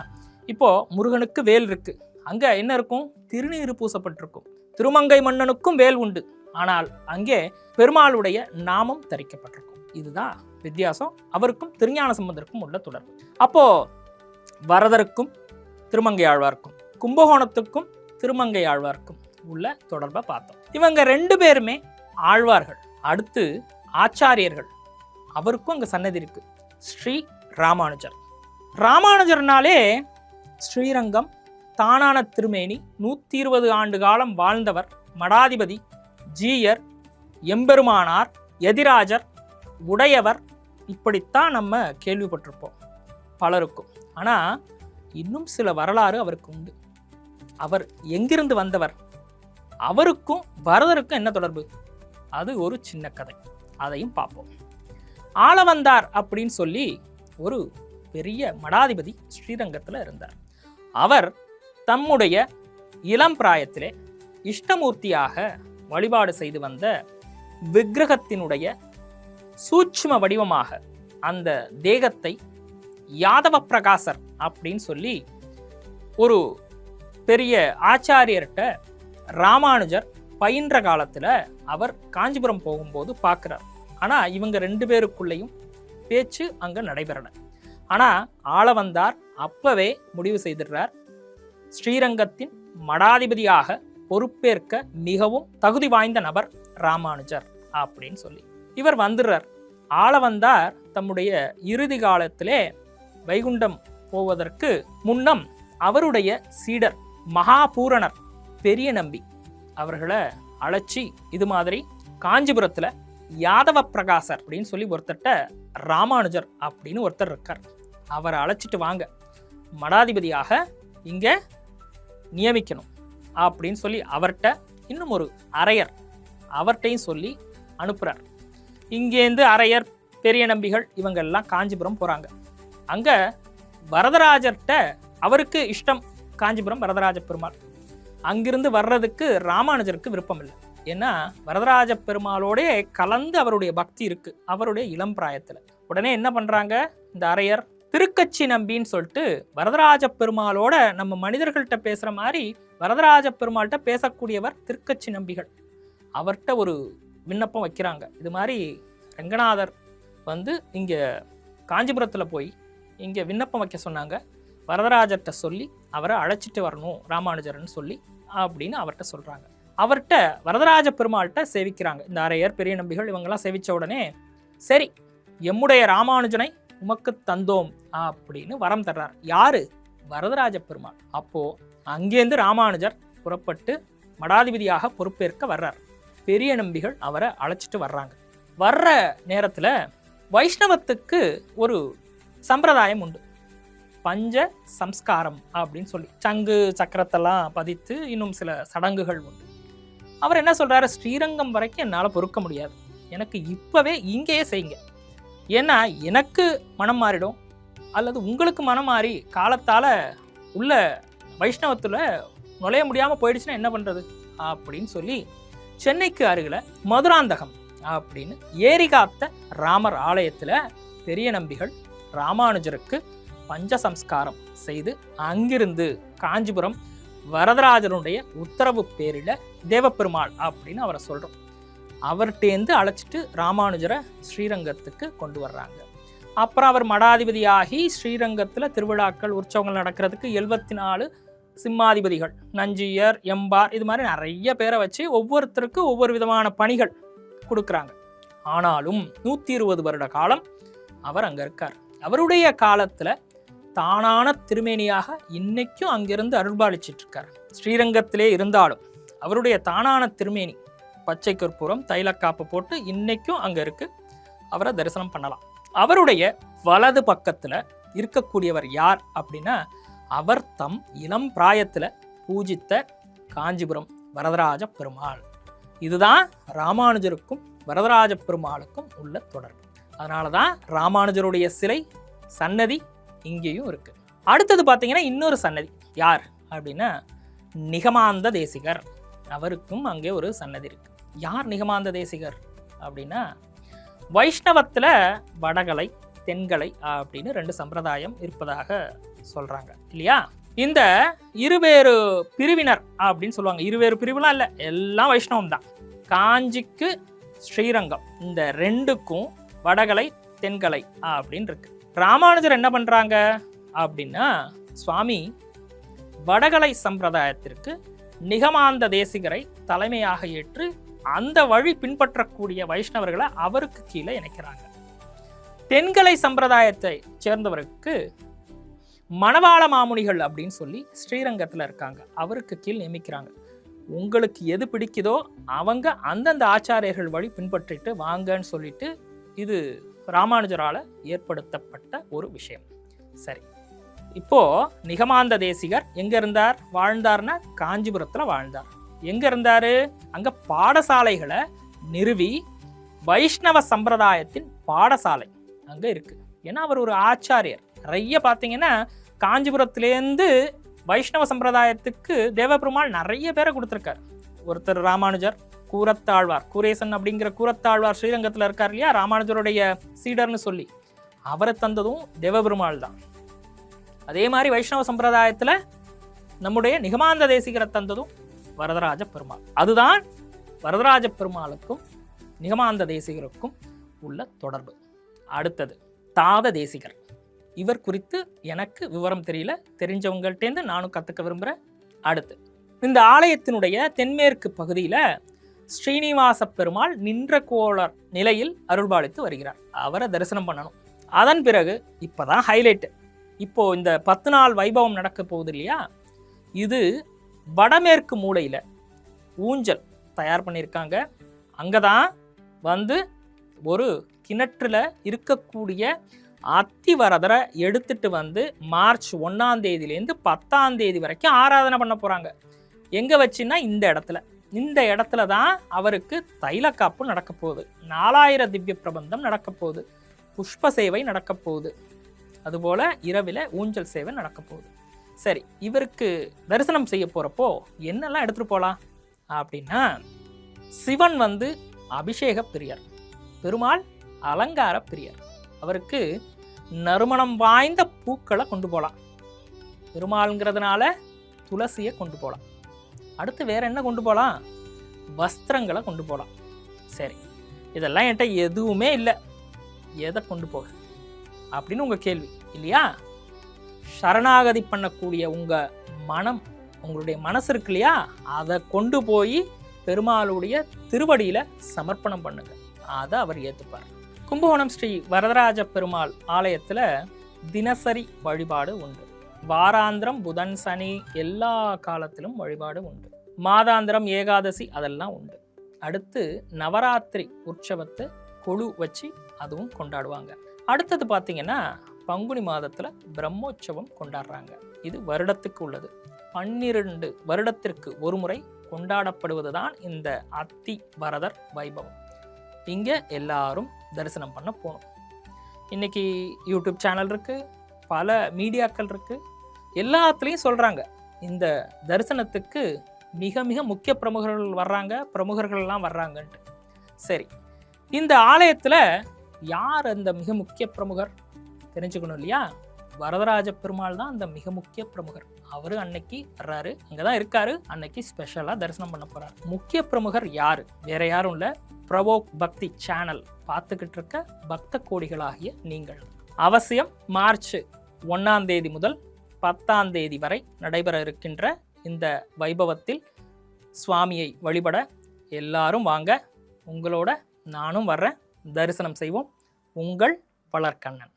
இப்போ முருகனுக்கு வேல் இருக்கு, அங்க என்ன இருக்கும்? திருநீறு பூசப்பட்டிருக்கும். திருமங்கை மன்னனுக்கும் வேல் உண்டு, ஆனால் அங்கே பெருமாளுடைய நாமம் தரிக்கப்பட்டிருக்கும். இதுதான் வித்தியாசம். அவருக்கும் திருஞான சம்பந்தருக்கும் உள்ள தொடர்பு. அப்போ வரதருக்கும் திருமங்கை ஆழ்வார்க்கும், கும்பகோணத்துக்கும் திருமங்கை ஆழ்வார்க்கும் உள்ள தொடர்பை பார்த்தோம். இவங்க 2 பேருமே ஆழ்வார்கள். அடுத்து ஆச்சாரியர்கள். அவருக்கும் அங்கே சன்னதி இருக்கு. ஸ்ரீ ராமானுஜர். ராமானுஜர்னாலே ஸ்ரீரங்கம் தானான திருமேனி, 120 ஆண்டு காலம் வாழ்ந்தவர், மடாதிபதி, ஜீயர், எம்பெருமானார், எதிராஜர், உடையவர், இப்படித்தான் நம்ம கேள்விப்பட்டிருப்போம் பலருக்கும். ஆனால் இன்னும் சில வரலாறு அவருக்கு உண்டு. அவர் எங்கிருந்து வந்தவர், அவருக்கும் வரதருக்கும் என்ன தொடர்பு, அது ஒரு சின்ன கதை. அதையும் பார்ப்போம். ஆளவந்தார் அப்படின்னு சொல்லி ஒரு பெரிய மடாதிபதி ஸ்ரீரங்கத்தில் இருந்தார். அவர் தம்முடைய இளம் பிராயத்திலே இஷ்டமூர்த்தியாக வழிபாடு செய்து வந்த விக்கிரகத்தினுடைய சூட்சும வடிவமாக அந்த தேகத்தை யாதவ பிரகாசர் அப்படின்னு சொல்லி ஒரு பெரிய ஆச்சாரியர்கிட்ட ராமானுஜர் பயின்ற காலத்தில் அவர் காஞ்சிபுரம் போகும்போது பார்க்குறார். ஆனால் இவங்க 2 பேருக்குள்ளேயும் பேச்சு அங்கே நடைபெறலை. ஆனால் ஆளவந்தார் அப்பவே முடிவு செய்திடுறார், ஸ்ரீரங்கத்தின் மடாதிபதியாக பொறுப்பேற்க மிகவும் தகுதி வாய்ந்த நபர் ராமானுஜர் அப்படின்னு சொல்லி இவர் வந்துடுறார். ஆளவந்தார் தம்முடைய இறுதி காலத்திலே வைகுண்டம் போவதற்கு முன்னம் அவருடைய சீடர் மகாபூரணர் பெரிய நம்பி அவர்களை அழைச்சி, இது மாதிரி காஞ்சிபுரத்தில் யாதவ பிரகாசர் அப்படின்னு சொல்லி ஒருத்தர்கிட்ட ராமானுஜர் அப்படின்னு ஒருத்தர் இருக்கார், அவரை அழைச்சிட்டு வாங்க, மடாதிபதியாக இங்கே நியமிக்கணும் அப்படின்னு சொல்லி அவர்கிட்ட இன்னும் ஒரு அரையர் அவர்கிட்டையும் சொல்லி அனுப்புகிறார். இங்கேருந்து அரையர், பெரிய நம்பிகள் இவங்கெல்லாம் காஞ்சிபுரம் போகிறாங்க. அங்கே வரதராஜர்கிட்ட அவருக்கு இஷ்டம் காஞ்சிபுரம் வரதராஜ பெருமாள். அங்கிருந்து வர்றதுக்கு ராமானுஜருக்கு விருப்பம் இல்லை. ஏன்னா வரதராஜ பெருமாளோடே கலந்து அவருடைய பக்தி இருக்கு அவருடைய இளம் பிராயத்தில். உடனே என்ன பண்ணுறாங்க இந்த அரையர், திருக்கச்சி நம்பின்னு சொல்லிட்டு வரதராஜ பெருமாளோட நம்ம மனிதர்கள்ட்ட பேசுகிற மாதிரி வரதராஜ பெருமாள்கிட்ட பேசக்கூடியவர் திருக்கச்சி நம்பிகள். அவர்கிட்ட ஒரு விண்ணப்பம் வைக்கிறாங்க. இது மாதிரி ரங்கநாதர் இங்கே காஞ்சிபுரத்தில் போய் இங்கே விண்ணப்பம் வைக்க சொன்னாங்க, வரதராஜர்கிட்ட சொல்லி அவரை அழைச்சிட்டு வரணும் ராமானுஜர்னு சொல்லி அப்படின்னு அவர்கிட்ட சொல்கிறாங்க. அவர்கிட்ட வரதராஜ பெருமாள்கிட்ட சேவிக்கிறாங்க இந்த அரையர், பெரிய நம்பிகள் இவங்கெல்லாம் சேவித்த உடனே, சரி எம்முடைய ராமானுஜனை உமக்கு தந்தோம் அப்படின்னு வரம் தர்றார். யாரு? வரதராஜ பெருமாள். அப்போது அங்கேருந்து ராமானுஜர் புறப்பட்டு மடாதிபதியாக பொறுப்பேற்க வர்றார். பெரிய நம்பிகள் அவரை அழைச்சிட்டு வர்றாங்க. வர்ற நேரத்தில் வைஷ்ணவத்துக்கு ஒரு சம்பிரதாயம் உண்டு, பஞ்ச சம்ஸ்காரம் அப்படின்னு சொல்லி சங்கு சக்கரத்தெல்லாம் பதித்து இன்னும் சில சடங்குகள் உண்டு. அவர் என்ன சொல்கிறாரு, ஸ்ரீரங்கம் வரைக்கும் என்னால் பொறுக்க முடியாது, எனக்கு இப்போவே இங்கேயே செய்யுங்க, ஏன்னா எனக்கு மனம் மாறிடும், அல்லது உங்களுக்கு மனம் மாறி காலத்தால் உள்ள வைஷ்ணவத்தில் நுழைய முடியாமல் போயிடுச்சுன்னா என்ன பண்ணுறது அப்படின்னு சொல்லி சென்னைக்கு அருகில் மதுராந்தகம் அப்படின்னு ஏரிகாத்த ராமர் ஆலயத்தில் பெரிய நம்பிகள் ராமானுஜருக்கு பஞ்சசம்ஸ்காரம் செய்து அங்கிருந்து காஞ்சிபுரம் வரதராஜனுடைய உத்தரவு பேரில் தேவப்பெருமாள் அப்படின்னு அவரை சொல்கிறோம். அவர்கிட்டேருந்து அழைச்சிட்டு ராமானுஜரை ஸ்ரீரங்கத்துக்கு கொண்டு வர்றாங்க. அப்புறம் அவர் மடாதிபதியாகி ஸ்ரீரங்கத்தில் திருவிழாக்கள் உற்சவங்கள் நடக்கிறதுக்கு 74 சிம்மாதிபதிகள், நஞ்சியர், எம்பார், இது மாதிரி நிறைய பேரை வச்சு ஒவ்வொருத்தருக்கு ஒவ்வொரு விதமான பணிகள் கொடுக்குறாங்க. ஆனாலும் 120 வருட காலம் அவர் அங்கே இருக்கார். அவருடைய காலத்தில் தானான திருமேனியாக இன்னைக்கும் அங்கிருந்து அருள்பாலிச்சிட்டு இருக்கார். ஸ்ரீரங்கத்திலே இருந்தாலும் அவருடைய தானான திருமேனி பச்சை கற்பூரம் தைலக்காப்பு போட்டு இன்னைக்கும் அங்கே இருக்கு. அவரை தரிசனம் பண்ணலாம். அவருடைய வலது பக்கத்தில் இருக்கக்கூடியவர் யார் அப்படின்னா, அவர் தம் இளம் பிராயத்தில் பூஜித்த காஞ்சிபுரம் வரதராஜ பெருமாள். இதுதான் ராமானுஜருக்கும் வரதராஜ பெருமாளுக்கும் உள்ள தொடர்பு. அதனால தான் ராமானுஜருடைய சிலை சன்னதி இங்கேயும் இருக்கு. அடுத்தது பார்த்தீங்கன்னா இன்னொரு சன்னதி யார் அப்படின்னா நிகமாந்த தேசிகர். அவருக்கும் அங்கே ஒரு சன்னதி இருக்கு. யார் நிகமாந்த தேசிகர் அப்படின்னா, வைஷ்ணவத்தில் வடகலை தென்கலை அப்படின்னு 2 சம்பிரதாயம் இருப்பதாக சொல்றாங்க இல்லையா? இந்த இருவேறு பிரிவினர் அப்படின்னு சொல்லுவாங்க. இருவேறு பிரிவுலாம் இல்லை, எல்லாம் வைஷ்ணவம் தான். காஞ்சிக்கு ஸ்ரீரங்கம் இந்த 2க்கும் வடகலை தென்கலை அப்படின்னு இருக்கு. ராமானுஜர் என்ன பண்றாங்க அப்படின்னா, சுவாமி வடகலை சம்பிரதாயத்திற்கு நிகமாந்த தேசிகரை தலைமையாக ஏற்று அந்த வழி பின்பற்றக்கூடிய வைஷ்ணவர்களை அவருக்கு கீழே இணைக்கிறாங்க. தென்கலை சம்பிரதாயத்தை சேர்ந்தவருக்கு மணவாள மாமுனிகள் அப்படின்னு சொல்லி ஸ்ரீரங்கத்தில் இருக்காங்க, அவருக்கு கீழ் நியமிக்கிறாங்க. உங்களுக்கு எது பிடிக்குதோ அவங்க அந்தந்த ஆச்சாரியர்கள் வழி பின்பற்றிட்டு வாங்கன்னு சொல்லிட்டு இது ராமானுஜரால் ஏற்படுத்தப்பட்ட ஒரு விஷயம். சரி, இப்போ நிகமாந்த தேசிகர் எங்க இருந்தார் வாழ்ந்தார்னா காஞ்சிபுரத்தில் வாழ்ந்தார். எங்க இருந்தாரு? அங்க பாடசாலைகளை நிறுவி வைஷ்ணவ சம்பிரதாயத்தின் பாடசாலை அங்க இருக்கு. ஏன்னா அவர் ஒரு ஆச்சாரியர். நிறைய பார்த்தீங்கன்னா காஞ்சிபுரத்திலேருந்து வைஷ்ணவ சம்பிரதாயத்துக்கு தேவபெருமாள் நிறைய பேரை கொடுத்துருக்கார். ஒருத்தர் ராமானுஜர், கூரத்தாழ்வார், கூரேசன் அப்படிங்கிற கூரத்தாழ்வார் ஸ்ரீரங்கத்தில் இருக்கார் இல்லையா, ராமானுஜருடைய சீடர்னு சொல்லி அவரை தந்ததும் தேவபெருமாள் தான். அதே மாதிரி வைஷ்ணவ சம்பிரதாயத்தில் நம்முடைய நிகமாந்த தேசிகரை தந்ததும் வரதராஜ பெருமாள். அதுதான் வரதராஜ பெருமாளுக்கும் நிகமாந்த தேசிகருக்கும் உள்ள தொடர்பு. அடுத்தது தாத தேசிகர். இவர் குறித்து எனக்கு விவரம் தெரியல, தெரிஞ்சவங்கள்ட்டேருந்து நானும் கற்றுக்க விரும்புகிறேன். அடுத்து இந்த ஆலயத்தினுடைய தென்மேற்கு பகுதியில் ஸ்ரீனிவாச பெருமாள் நின்ற கோளர் நிலையில் அருள்பாலித்து வருகிறார். அவரை தரிசனம் பண்ணணும். அதன் பிறகு இப்போதான் ஹைலைட்டு. இப்போ இந்த 10 நாள் வைபவம் நடக்க போகுது இல்லையா, இது வடமேற்கு மூலையில் ஊஞ்சல் தயார் பண்ணியிருக்காங்க. அங்கே தான் வந்து ஒரு கிணற்றில் இருக்கக்கூடிய அத்திவரதரை எடுத்துட்டு வந்து மார்ச் 1ஆம் தேதியிலேருந்து 10ஆம் தேதி வரைக்கும் ஆராதனை பண்ண போகிறாங்க. எங்கே வச்சுன்னா இந்த இடத்துல தான் அவருக்கு தைலக்காப்பு நடக்க போகுது, 4000 திவ்ய பிரபந்தம் நடக்க போகுது, புஷ்ப சேவை நடக்க போகுது, அதுபோல் இரவில் ஊஞ்சல் சேவை நடக்க போகுது. சரி, இவருக்கு தரிசனம் செய்ய போகிறப்போ என்னெல்லாம் எடுத்துகிட்டு போகலாம் அப்படின்னா, சிவன் வந்து அபிஷேக பிரியர், பெருமாள் அலங்கார பிரியர். அவருக்கு நறுமணம் வாய்ந்த பூக்களை கொண்டு போகலாம். பெருமாள்ங்கிறதுனால துளசியை கொண்டு போகலாம். அடுத்து வேற என்ன கொண்டு போகலாம்? வஸ்திரங்களை கொண்டு போகலாம். சரி, இதெல்லாம் என்கிட்ட எதுவுமே இல்லை, எதை கொண்டு போக அப்படின்னு உங்கள் கேள்வி இல்லையா? சரணாகதி பண்ணக்கூடிய உங்கள் மனம், உங்களுடைய மனசு இருக்கு இல்லையா, அதை கொண்டு போய் பெருமாளுடைய திருவடியில் சமர்ப்பணம் பண்ணுங்க, அதை அவர் ஏற்றுப்பார். கும்பகோணம் ஸ்ரீ வரதராஜ பெருமாள் ஆலயத்தில் தினசரி வழிபாடு உண்டு. வாராந்திரம், புதன், சனி எல்லா காலத்திலும் வழிபாடு உண்டு. மாதாந்திரம், ஏகாதசி அதெல்லாம் உண்டு. அடுத்து நவராத்திரி உற்சவத்தை கொழு வச்சு அதுவும் கொண்டாடுவாங்க. அடுத்தது பார்த்தீங்கன்னா பங்குனி மாதத்தில் பிரம்மோற்சவம் கொண்டாடுறாங்க. இது வருடத்துக்கு உள்ளது. 12 வருடத்திற்கு ஒரு முறை கொண்டாடப்படுவது தான் இந்த அத்தி வரதர் வைபவம். இங்கே எல்லாரும் தரிசனம் பண்ண போகணும். இன்றைக்கி யூடியூப் சேனல் இருக்குது, பல மீடியாக்கள் இருக்குது, எல்லாத்துலேயும் சொல்கிறாங்க இந்த தரிசனத்துக்கு மிக மிக முக்கிய பிரமுகர்கள்லாம் வர்றாங்கன்ட்டு. சரி, இந்த ஆலயத்தில் யார் அந்த மிக முக்கிய பிரமுகர் தெரிஞ்சுக்கணும் இல்லையா? வரதராஜ பெருமாள் தான் அந்த மிக முக்கிய பிரமுகர். அவரு அன்னைக்கு வர்றாரு, அங்கதான் இருக்காரு, அன்னைக்கு ஸ்பெஷலா தரிசனம் பண்ண போறாரு. முக்கிய பிரமுகர் யாரு? வேற யாரும் இல்ல, பிரவோக் பக்தி சேனல் பார்த்துக்கிட்டு இருக்க பக்த கோடிகளாகிய நீங்கள். அவசியம் மார்ச் 1ஆம் தேதி முதல் 10ஆம் தேதி வரை நடைபெற இருக்கின்ற இந்த வைபவத்தில் சுவாமியை வழிபட எல்லாரும் வாங்க. உங்களோட நானும் வர்றேன். தரிசனம் செய்வோம். உங்கள் வளர்கண்ணன்.